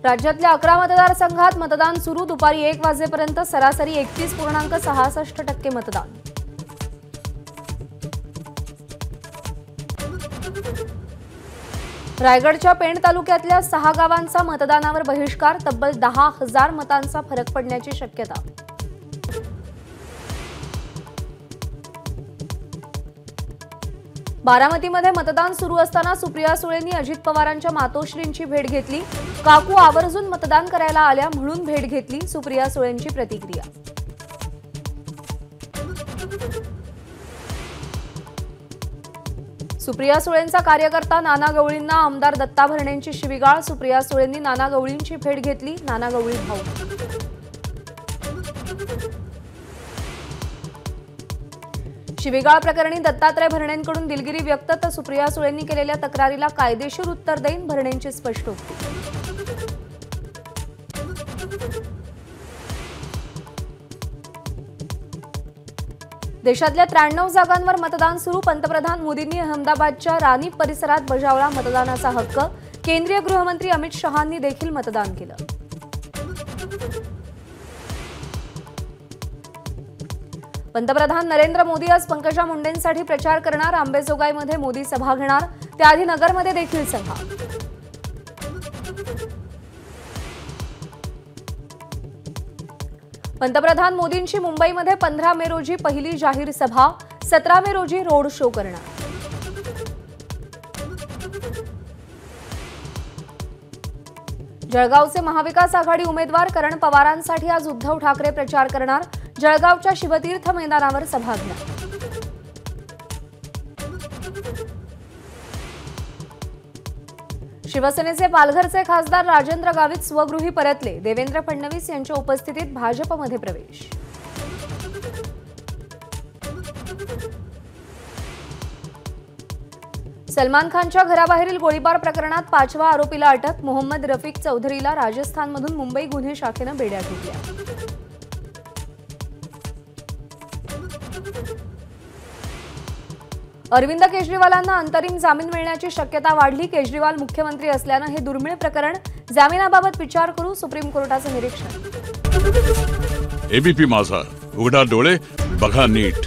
राज्यातल्या 11 मतदारसंघात मतदान सुरू दुपारी 1 वाजेपर्यंत सरासरी 31.66% मतदान। रायगडच्या पेण तालुक्यातल्या 6 गावांचा मतदानावर बहिष्कार, तब्बल 10,000 मतांचा फरक पडण्याची शक्यता। बारामतीमध्ये मतदान सुरू असताना सुप्रिया सुळेंनी अजित पवारांच्या मातोश्रींची भेट घेतली। काकू आवर्जून मतदान करायला आल्या म्हणून भेट घेतली, सुप्रिया सुळेंची प्रतिक्रिया। सुप्रिया सुळेंचा कार्यकर्ता नाना गवळींना आमदार दत्ता भरणेंची शिवीगाळ, सुप्रिया सुळेंनी नाना गवळींची भेट घेतली, नाना गवळी भाऊ। शिवीगाळ प्रकरणी दत्तात्रय भरणेंकडून दिलगिरी व्यक्त, तर सुप्रिया सुळेंनी केलेल्या तक्रारीला कायदेशीर उत्तर देईन, भरणेंची स्पष्टोक्ती। देशातल्या 93 जागांवर मतदान सुरू, पंतप्रधान मोदींनी अहमदाबादच्या रानी परिसरात बजावला मतदानाचा हक्क, केंद्रीय गृहमंत्री अमित शहांनी देखील मतदान केलं। पंतप्रधान नरेंद्र मोदी आज पंकजा मुंडेंसाठी प्रचार करणार, अंबेजोगाईमध्ये मोदी सभा घेणार, त्याआधी नगरमध्ये देखील सभा। पंतप्रधान मोदींची मुंबईमध्ये 15 मे रोजी पहिली जाहीर सभा, 17 मे रोजी रोड शो करणार। जळगावचे महाविकास आघाडी उमेदवार करण पवारांसाठी आज उद्धव ठाकरे प्रचार करणार, जळगावच्या शिवतीर्थ मैदानावर सभा घेणार। शिवसेनेचे पालघरचे खासदार राजेंद्र गावित स्वगृही परतले, देवेंद्र फडणवीस यांच्या उपस्थितीत भाजपमध्ये प्रवेश। सलमान खानच्या घराबाहेरील गोळीबार प्रकरणात 5व्या आरोपीला अटक, मोहम्मद रफीक चौधरीला राजस्थानमधून मुंबई गुन्हे शाखेनं बेड्या ठोकल्या। अरविंद केजरीवालांना अंतरिम जामीन मिळण्याची शक्यता वाढली, केजरीवाल मुख्यमंत्री असल्यानं हे दुर्मिळ प्रकरण, जामिनाबाबत विचार करू, सुप्रीम कोर्टाचं निरीक्षण। एबीपी माझा, उघडा डोळे बघा नीट।